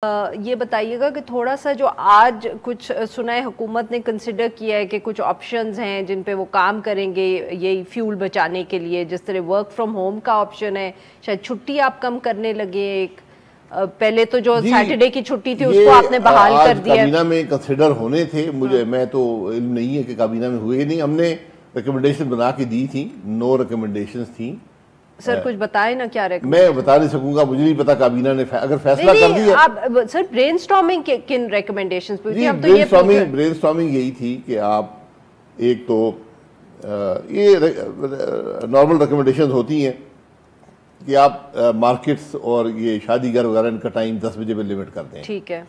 ये बताइएगा कि थोड़ा सा जो आज कुछ सुना है हुकूमत ने कंसिडर किया है कि कुछ ऑप्शंस हैं जिन पे वो काम करेंगे यही फ्यूल बचाने के लिए, जिस तरह वर्क फ्रॉम होम का ऑप्शन है, शायद छुट्टी आप कम करने लगे। एक पहले तो जो सैटरडे की छुट्टी थी उसको आपने बहाल कर दिया। काबीना में कंसिडर होने थे, मुझे मैं तो इल्म नहीं है कि काबीना में हुए नहीं। हमने रिकमेंडेशन बना के दी थी, 9 रिकमेंडेशंस थी। सर कुछ बताए ना क्या मैं बता नहीं सकूंगा, मुझे नहीं पता काबीना ने अगर फैसला कर दिया। आप सर ब्रेनस्टॉर्मिंग किन रिकमेंडेशंस पे? हम तो ब्रेनस्टॉर्मिंग यही थी कि आप एक तो ये नॉर्मल रिकमेंडेशंस होती हैं कि आप मार्केट्स और ये शादी घर वगैरह इनका टाइम 10 बजे पे लिमिट कर दें। ठीक है।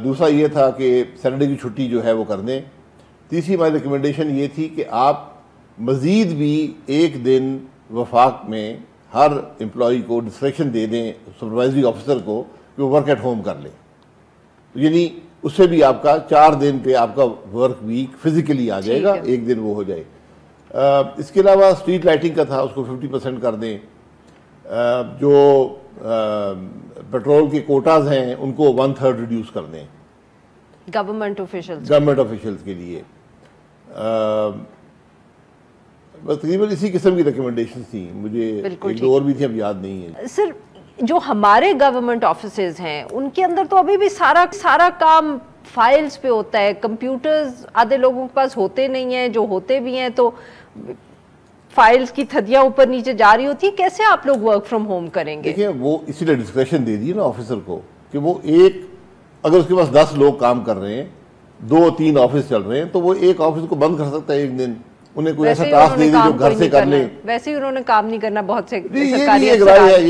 दूसरा ये था कि सैटरडे की छुट्टी जो है वो कर दें। तीसरी हमारी रिकमेंडेशन ये थी कि आप मजीद भी एक दिन वफाक में हर एम्प्लॉई को डिस्क्रिप्शन दे दें, सुपरवाइजरी ऑफिसर को, कि वो वर्क एट होम कर ले। यानी उससे भी आपका 4 दिन पे आपका वर्क वीक फिजिकली आ जाएगा, एक दिन वो हो जाए। इसके अलावा स्ट्रीट लाइटिंग का था, उसको 50% कर दें। जो पेट्रोल के कोटाज हैं उनको 1/3 रिड्यूस कर दें गवर्नमेंट ऑफिशियल्स के लिए। बस तकरीबन इसी किस्म की रिकमेंडेशन थी। मुझे एक दो और भी थी, अब याद नहीं है। सर जो हमारे गवर्नमेंट ऑफिसेज हैं उनके अंदर तो अभी भी सारा काम फाइल्स पे होता है, कंप्यूटर्स आधे लोगों के पास होते नहीं है, जो होते भी हैं तो फाइल्स की थदियां ऊपर नीचे जा रही होती है। कैसे आप लोग वर्क फ्रॉम होम करेंगे? देखिए वो इसीलिए डिस्क्रिप्शन दे दी ना ऑफिसर को कि वो अगर उसके पास 10 लोग काम कर रहे हैं, 2-3 ऑफिस चल रहे हैं, तो वो एक ऑफिस को बंद कर सकता है एक दिन। उन्हें कोई ऐसा टास्क दे दी जो घर से कर ले। वैसे ही उन्होंने काम नहीं करना। बहुत से ये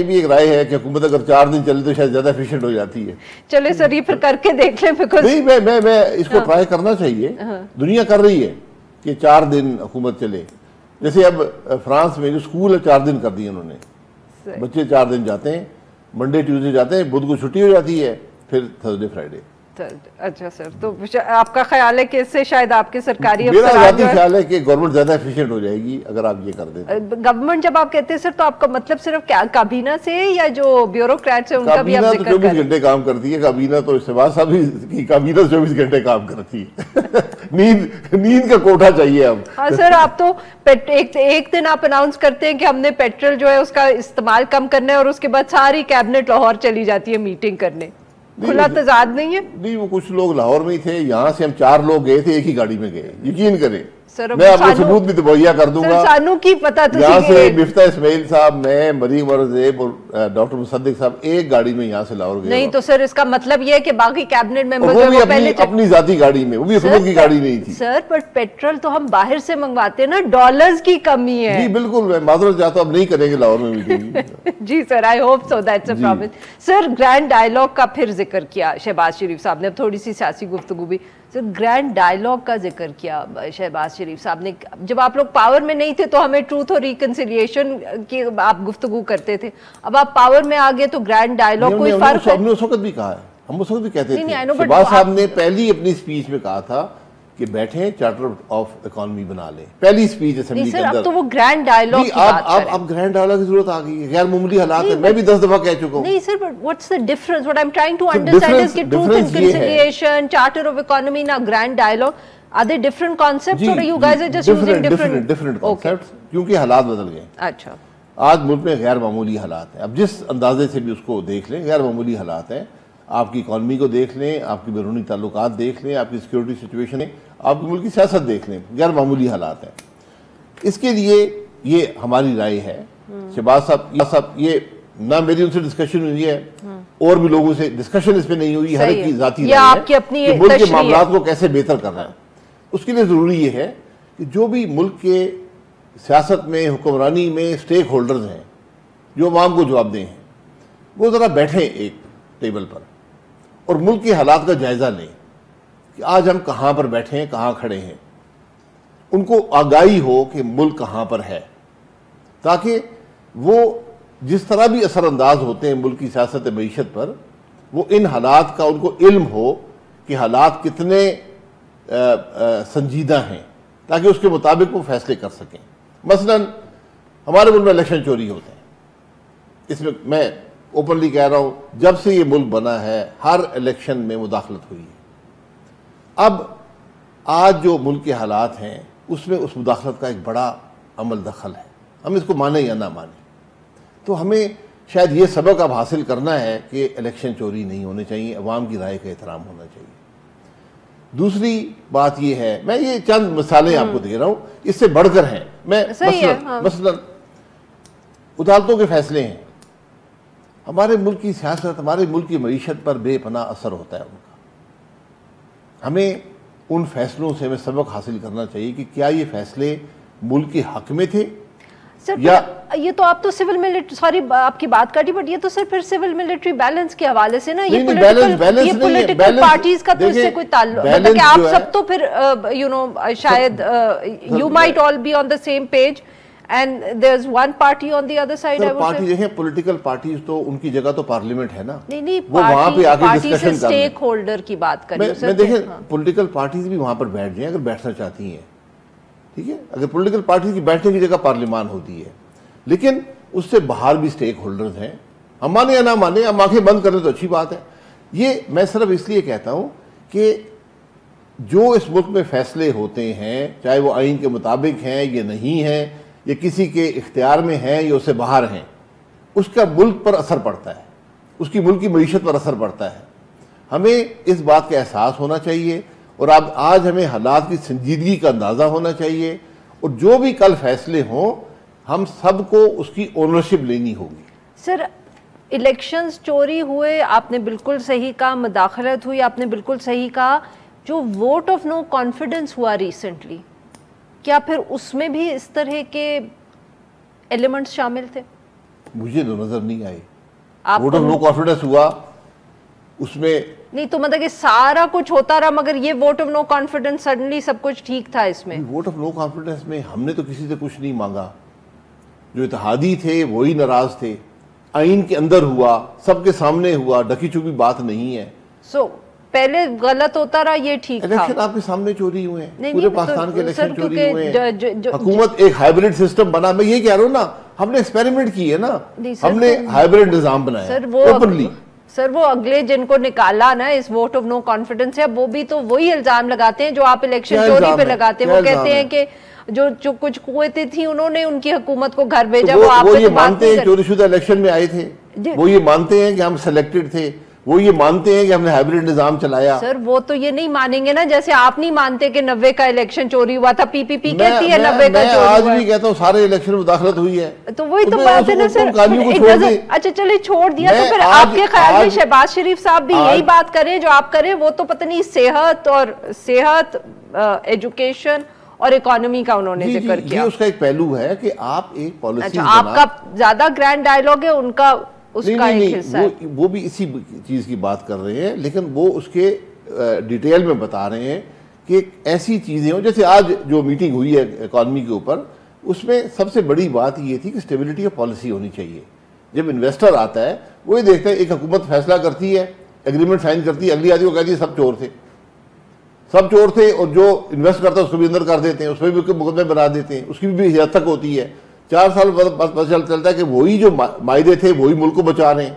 भी एक राय है कि हुकूमत अगर 4 दिन चले तो शायद ज्यादा एफिशिएंट हो जाती है। चले सर ये फिर करके देख लें। नहीं, मैं इसको ट्राई करना चाहिए। दुनिया कर रही है कि 4 दिन हुकूमत चले। जैसे अब फ्रांस में जो स्कूल है 4 दिन कर दिए उन्होंने। बच्चे 4 दिन जाते हैं, मंडे ट्यूसडे जाते हैं, बुध को छुट्टी हो जाती है, फिर थर्सडे फ्राइडे। अच्छा सर, तो आपका ख्याल है कि इससे शायद आपके सरकारी मेरा ज़ाती ख्याल है कि गवर्नमेंट ज्यादा एफिशिएंट हो जाएगी अगर आप ये कर दें। गवर्नमेंट जब आप कहते हैं सर तो आपका मतलब सिर्फ क्या काबीना से या जो ब्यूरोक्रेट्स हैं उनका भी आप जिक्र करें? 24 घंटे काम करती है काबीना, तो शहबाज साहब की काबीना 24 घंटे काम करती है। नींद का कोठा चाहिए अब। हाँ सर, आप तो एक दिन आप अनाउंस करते हैं कि हमने पेट्रोल जो है उसका इस्तेमाल कम करना है और उसके बाद सारी कैबिनेट लाहौर चली जाती है मीटिंग करने। खुला तजाद नहीं है? नहीं, वो कुछ लोग लाहौर में ही थे, यहाँ से हम 4 लोग गए थे, एक ही गाड़ी में गए, यकीन करें। मैं आपको सबूत भी मुहैया कर दूंगा। सानू की पता तो यहाँ से मिफ्ता इस्माइल साहब, मैं, मरीम और ज़ेब और डॉक्टर मुसद्दिक साहब एक गाड़ी में यहाँ से लाहौर गए। नहीं तो सर इसका मतलब ये है कि बाकी कैबिनेट मेंबर्स वो भी अपनी जाती गाड़ी में, वो भी हुकूमत की गाड़ी नहीं थी। सर पर पेट्रोल तो हम बाहर से मंगवाते हैं ना, डॉलर्स की कमी है। जी बिल्कुल, मैं माजरत चाहता हूँ, अब नहीं करेंगे लाहौर में मीटिंग। जी sir, I hope so, that's a promise. Sir grand dialogue का फिर जिक्र किया शहबाज शरीफ साहब ने, अब थोड़ी सी सियासी गुफ्तगू भी। सर ग्रैंड डायलॉग का जिक्र किया शहबाज शरीफ साहब ने। जब आप लोग पावर में नहीं थे तो हमें ट्रूथ और रिकंसिलिएशन की आप गुफ्तगू करते थे, अब आप पावर में आ गए तो ग्रैंड डायलॉग कोई फर्क है? हमने उस वक्त भी कहा है, हम उस वक्त भी कहते थे। शहबाज साहब ने पहली अपनी स्पीच में कहा था कि बैठे चार्टर ऑफ इकोनॉमी बना लें, पहली स्पीच असेंबली के अंदर। अब तो वो ग्रैंड डायलॉग की बात कर रहे हैं। अब ग्रैंड डायलॉग की जरूरत आ गई है, गैर मामूली हालात है। मैं भी 10 दफा कह चुका हूं। नहीं sir, but what's the difference? What I am trying to understand is कि truth and conciliation, charter of economy ना grand dialogue, are they different concepts और you guys are just using different concepts? क्योंकि हालात बदल गए। अच्छा, आज मुल्क में गैर मामूली हालात है। अब जिस अंदाजे से भी उसको देख लें, गैर मामूली हालात है। आपकी इकॉनमी को देख लें, आपकी बैरूनी ताल्लुकात देख लें, आपकी सिक्योरिटी सिचुएशन है, आपकी मुल्क की सियासत देख लें, गैर मामूली हालात है। इसके लिए ये हमारी राय है। शहबाज साहब ये ना मेरी उनसे डिस्कशन हुई है और भी लोगों से डिस्कशन इस पे नहीं हुई, हर एक की जाती राय है कि मुल्क के मामलात को कैसे बेहतर करना है। उसके लिए जरूरी ये है कि जो भी मुल्क के सियासत में, हुक्मरानी में स्टेक होल्डर्स हैं, जो अवाम को जवाब दें हैं, वो जरा बैठें एक टेबल पर और मुल्क के हालात का जायजा लें कि आज हम कहां पर बैठे हैं, कहां खड़े हैं। उनको आगाही हो कि मुल्क कहां पर है, ताकि वो जिस तरह भी असरअंदाज होते हैं मुल्क की सियासत मईशत पर, वो इन हालात का उनको इल्म हो कि हालात कितने संजीदा हैं, ताकि उसके मुताबिक वो फैसले कर सकें। मसलन हमारे मुल्क में इलेक्शन चोरी होते हैं, इसमें मैं ओपनली कह रहा हूं, जब से ये मुल्क बना है हर इलेक्शन में मुदाखलत हुई है। अब आज जो मुल्क के हालात हैं उसमें उस मुदाखलत का एक बड़ा अमल दखल है, हम इसको माने या ना माने। तो हमें शायद ये सबक अब हासिल करना है कि इलेक्शन चोरी नहीं होने चाहिए, अवाम की राय का एहतराम होना चाहिए। दूसरी बात ये है, मैं ये चंद मिसालें आपको दे रहा हूं, इससे बढ़कर हैं। मैं मसलन अदालतों के फैसले हैं, हमारे मुल्क की सियासत, हमारे मुल्क की मईशत पर बेपनाह असर होता है उनका। हमें उन फैसलों से हमें सबक हासिल करना चाहिए कि क्या ये फैसले मुल्क के हक में थे सर, या ये तो आप तो सिविल मिलिट्री, सॉरी आपकी बात काटी, बट ये तो सर फिर सिविल मिलिट्री बैलेंस के हवाले से ना, ये पॉलिटिकल पार्टीज का तो इससे कोई ताल्लुक, मतलब कि आप सब तो फिर यू नो शायद you might all be on the same page and there is one party on the other side. Party देखें, पॉलिटिकल पार्टीज तो उनकी जगह तो पार्लियामेंट है ना, नहीं वो वहां पे आके डिस्कशन कर, स्टेक होल्डर की बात करें मैं देखें पॉलिटिकल पार्टीज भी वहां पर बैठ जाएं अगर बैठना चाहती हैं, ठीक है। अगर पॉलिटिकल पार्टी की बैठने की जगह पार्लियामान होती है, लेकिन उससे बाहर भी स्टेक होल्डर्स हैं, हम माने या ना माने, हम आंखें बंद करें तो अच्छी बात है। ये मैं सिर्फ इसलिए कहता हूं कि जो इस मुल्क में फैसले होते हैं, चाहे वो आइन के मुताबिक हैं या नहीं हैं, या किसी के इख्तियार में हैं या उससे बाहर हैं, उसका मुल्क पर असर पड़ता है, उसकी मुल्क की मईशत पर असर पड़ता है। हमें इस बात का एहसास होना चाहिए और अब आज हमें हालात की संजीदगी का अंदाज़ा होना चाहिए, और जो भी कल फैसले हों हम सबको उसकी ओनरशिप लेनी होगी। सर, इलेक्शंस चोरी हुए, आपने बिल्कुल सही कहा, मुदाखलत हुई, आपने बिल्कुल सही कहा। जो वोट ऑफ नो कॉन्फिडेंस हुआ रिसेंटली, क्या फिर उसमें भी इस तरह के एलिमेंट्स शामिल थे? मुझे तो नजर नहीं आए। वोट ऑफ नो कॉन्फिडेंस हुआ उसमें, नहीं तो मतलब कि सारा कुछ होता रहा मगर ये vote of no confidence suddenly सब कुछ ठीक था इसमें? वोट ऑफ नो कॉन्फिडेंस में हमने तो किसी से कुछ नहीं मांगा, जो इत्तेहादी थे वही नाराज थे। आइन के अंदर हुआ, सबके सामने हुआ, ढकी छुपी बात नहीं है। पहले गलत होता रहा, ये ठीक था। इलेक्शन आपके सामने चोरी हुए हैं, पूरे पाकिस्तान के इलेक्शन चोरी हुए हैं। हुकूमत एक हाइब्रिड सिस्टम बना, मैं ये कह रहा हूँ ना, हमने एक्सपेरिमेंट की है ना, हमने हाइब्रिड निजाम बनाया ओपनली। सर वो अगले जिनको निकाला ना इस वोट ऑफ नो कॉन्फिडेंस है, वो भी तो वही इल्जाम लगाते हैं जो आप इलेक्शन चोरी पे लगाते हैं। वो कहते हैं कि जो कुछ कुव्वतें थी उन्होंने उनकी हुकूमत को घर भेजा। तो वो ये मानते हैं चोरीशुदा इलेक्शन में आए थे, वो ये मानते हैं कि हम सिलेक्टेड थे, वो ये मानते हैं कि हमने हाइब्रिड निजाम चलाया। सर वो तो ये नहीं मानेंगे ना, जैसे आप नहीं मानते कि 90 का इलेक्शन चोरी हुआ था, पीपीपी कहती है 90 का चोरी हुआ। आज भी कहता हूँ सारे इलेक्शन में मुदाखलत हुई है, तो वही तो बात है ना सर। अच्छा चलिए छोड़ दिया, तो फिर आपके ख्याल में शहबाज शरीफ साहब भी यही बात करें जो आप करें? वो तो पता नहीं सेहत, एजुकेशन और इकोनॉमी का उन्होंने जिक्र किया। उसका एक पहलू है कि आप एक पॉलिसी, अच्छा आपका ज्यादा ग्रैंड डायलॉग है, उनका उसका एक हिस्सा है। वो भी इसी चीज की बात कर रहे हैं, लेकिन वो उसके डिटेल में बता रहे हैं कि ऐसी चीजें हो, जैसे आज जो मीटिंग हुई है इकोनॉमी के ऊपर, उसमें सबसे बड़ी बात ये थी कि स्टेबिलिटी ऑफ पॉलिसी होनी चाहिए। जब इन्वेस्टर आता है वो ये देखता है, एक हुकूमत फैसला करती है, एग्रीमेंट साइन करती है, अगली आदमी को कहती है सब चोर थे, सब चोर थे, और जो इन्वेस्ट करता है उसको भी अंदर कर देते हैं, उसमें भी मुकदमे बना देते हैं, उसकी भी हद तक होती है। 4 साल बाद पता चलता है कि वही जो मायदे थे वही मुल्क को बचा रहे हैं।